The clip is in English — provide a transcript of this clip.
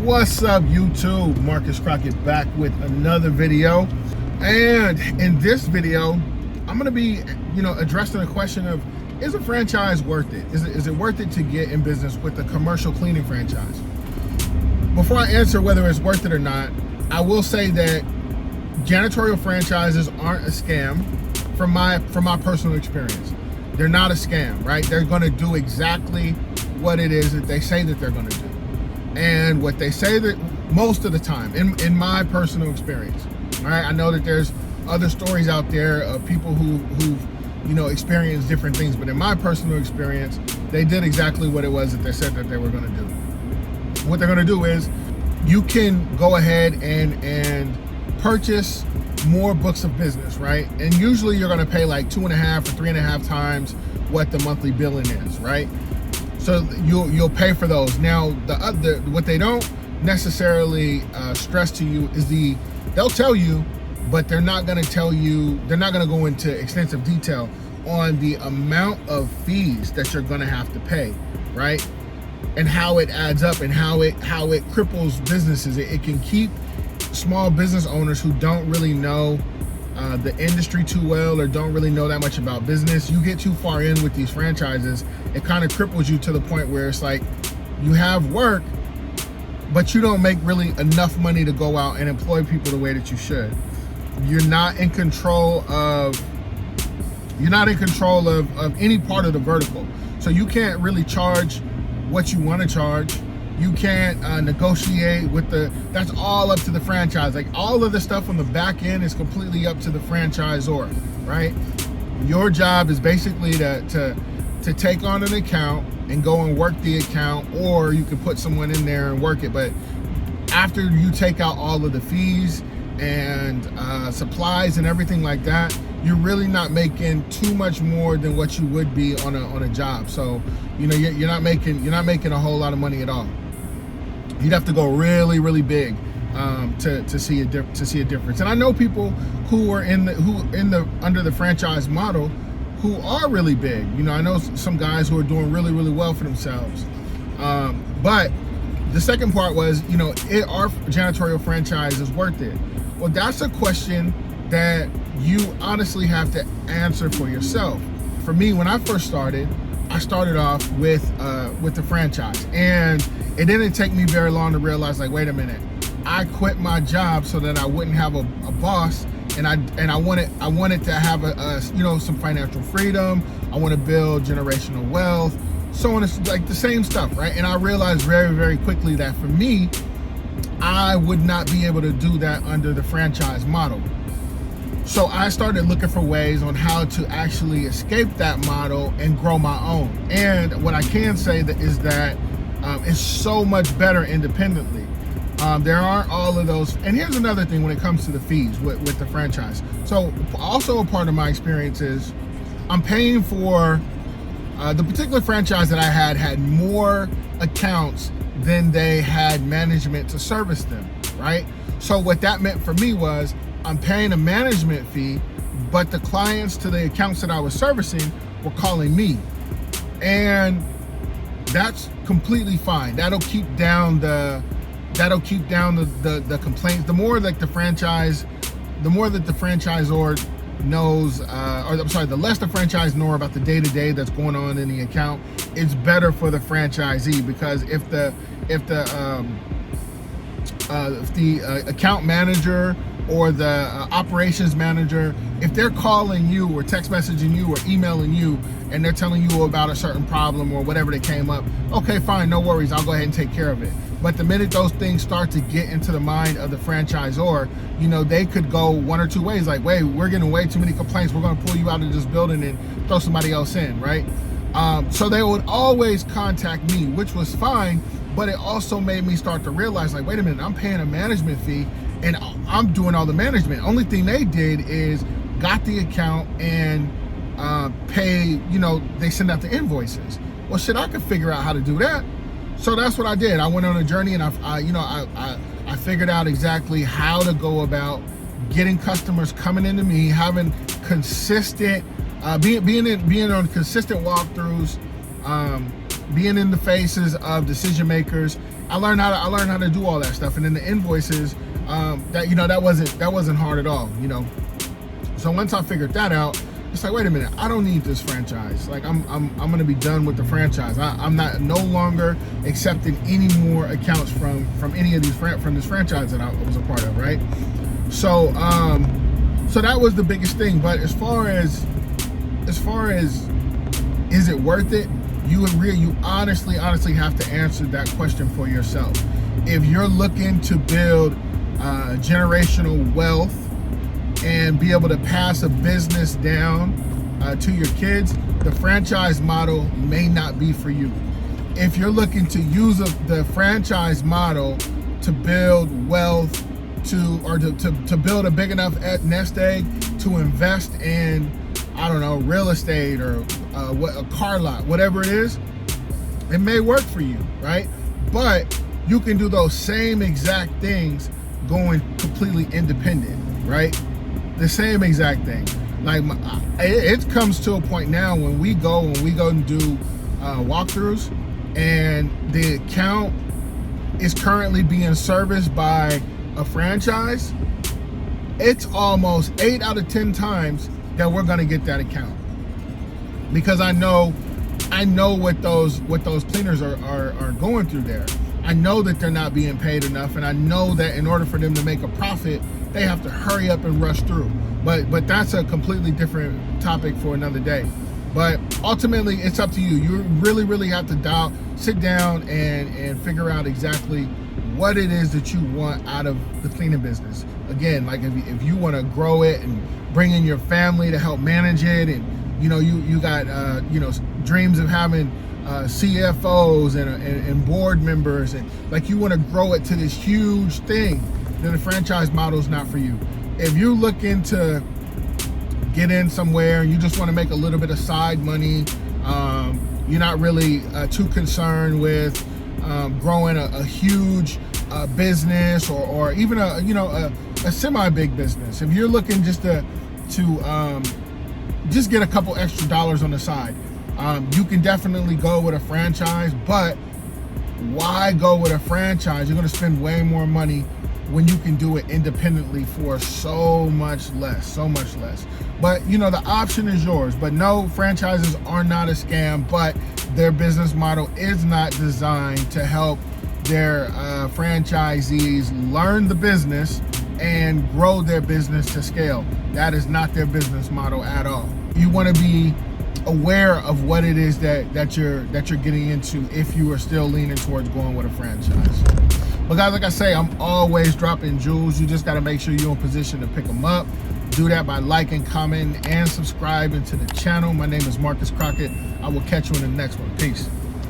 What's up, YouTube? Marcus Crockett back with another video. And in this video, I'm going to be, addressing the question of, is a franchise worth it? Is it worth it to get in business with a commercial cleaning franchise? Before I answer whether it's worth it or not, I will say that janitorial franchises aren't a scam from my personal experience. They're not a scam, right? They're going to do exactly what it is that they say that they're going to do. And what they say that most of the time, in my personal experience, all right, I know that there's other stories out there of people who've experienced different things, but in my personal experience, they did exactly what it was that they said that they were going to do. What they're going to do is, you can go ahead and purchase more books of business, right? And usually you're going to pay like 2.5 or 3.5 times what the monthly billing is, right? So you'll pay for those. Now, what they don't necessarily stress to you is they'll tell you, but they're not going to tell you. They're not going to go into extensive detail on the amount of fees that you're going to have to pay, right? And how it adds up and how it cripples businesses. It can keep small business owners who don't really know the industry too well or don't really know that much about business. You get too far in with these franchises, it kind of cripples you to the point where it's like you have work, but you don't make really enough money to go out and employ people the way that you should. You're not in control of any part of the vertical. So you can't really charge what you want to charge. You can't negotiate with that's all up to the franchise. Like, all of the stuff on the back end is completely up to the franchisor, right? Your job is basically to take on an account and go and work the account, or you can put someone in there and work it. But after you take out all of the fees and supplies and everything like that, you're really not making too much more than what you would be on a job. So you're not making a whole lot of money at all. You'd have to go really, really big to see a difference. And I know people who are under the franchise model who are really big. I know some guys who are doing really, really well for themselves. But the second part was, our janitorial franchise is worth it? Well, that's a question that you honestly have to answer for yourself. For me, when I first started, I started off with the franchise, and it didn't take me very long to realize, like, wait a minute, I quit my job so that I wouldn't have a boss, and I wanted to have some financial freedom. I want to build generational wealth, so on. It's like the same stuff, right? And I realized very, very quickly that for me, I would not be able to do that under the franchise model. So I started looking for ways on how to actually escape that model and grow my own. And what I can say is that it's so much better independently. There aren't all of those. And here's another thing when it comes to the fees with the franchise. So also a part of my experience is I'm paying for the particular franchise that I had more accounts than they had management to service them, right? So what that meant for me was, I'm paying a management fee, but the clients to the accounts that I was servicing were calling me. And that's completely fine. That'll keep down the complaints. The more that the franchisor knows, the less the franchisor knows about the day-to-day that's going on in the account, it's better for the franchisee. Because if the account manager or the operations manager, if they're calling you or text messaging you or emailing you and they're telling you about a certain problem or whatever that came up, okay, fine, no worries, I'll go ahead and take care of it. But the minute those things start to get into the mind of the franchisor, they could go one or two ways. Like, wait, we're getting way too many complaints, we're going to pull you out of this building and throw somebody else in, right? So they would always contact me, which was fine. But it also made me start to realize, like, wait a minute, I'm paying a management fee and I'm doing all the management. Only thing they did is got the account and pay, they send out the invoices. Well, shit, I could figure out how to do that. So that's what I did. I went on a journey, and I figured out exactly how to go about getting customers coming into me, having consistent, being on consistent walkthroughs, being in the faces of decision makers. I learned how to do all that stuff, and then the invoices, that wasn't hard at all, So once I figured that out, it's like, wait a minute, I don't need this franchise. Like I'm gonna be done with the franchise. I'm no longer accepting any more accounts from any of these from this franchise that I was a part of, right? So so that was the biggest thing. But as far as is it worth it? You honestly have to answer that question for yourself. If you're looking to build generational wealth and be able to pass a business down to your kids, the franchise model may not be for you. If you're looking to use the franchise model to build wealth, to build a big enough nest egg to invest in, I don't know, real estate or a car lot, whatever it is, it may work for you, right? But you can do those same exact things going completely independent, right? The same exact thing. Like it comes to a point now when we go and do walkthroughs, and the account is currently being serviced by a franchise. It's almost 8 out of 10 times that we're gonna get that account, because I know what those cleaners are going through there. I know that they're not being paid enough, and I know that in order for them to make a profit, they have to hurry up and rush through. But that's a completely different topic for another day. But ultimately, it's up to you. You really have to sit down and figure out exactly what it is that you want out of the cleaning business. Again, like if you want to grow it and bring in your family to help manage it, and you got dreams of having CFOs and board members, and like you want to grow it to this huge thing, then the franchise model is not for you. If you're looking to get in somewhere and you just want to make a little bit of side money, you're not really too concerned with growing a huge business or even a semi-big business. If you're looking just to just get a couple extra dollars on the side, you can definitely go with a franchise. But why go with a franchise? You're going to spend way more money when you can do it independently for so much less. But the option is yours. But no, franchises are not a scam, but their business model is not designed to help their franchisees learn the business and grow their business to scale. That is not their business model at all. You want to be aware of what it is that you're getting into if you are still leaning towards going with a franchise. But guys, like I say, I'm always dropping jewels. You just got to make sure you're in position to pick them up. Do that by liking, commenting, and subscribing to the channel. My name is Marcus Crockett. I will catch you in the next one. Peace.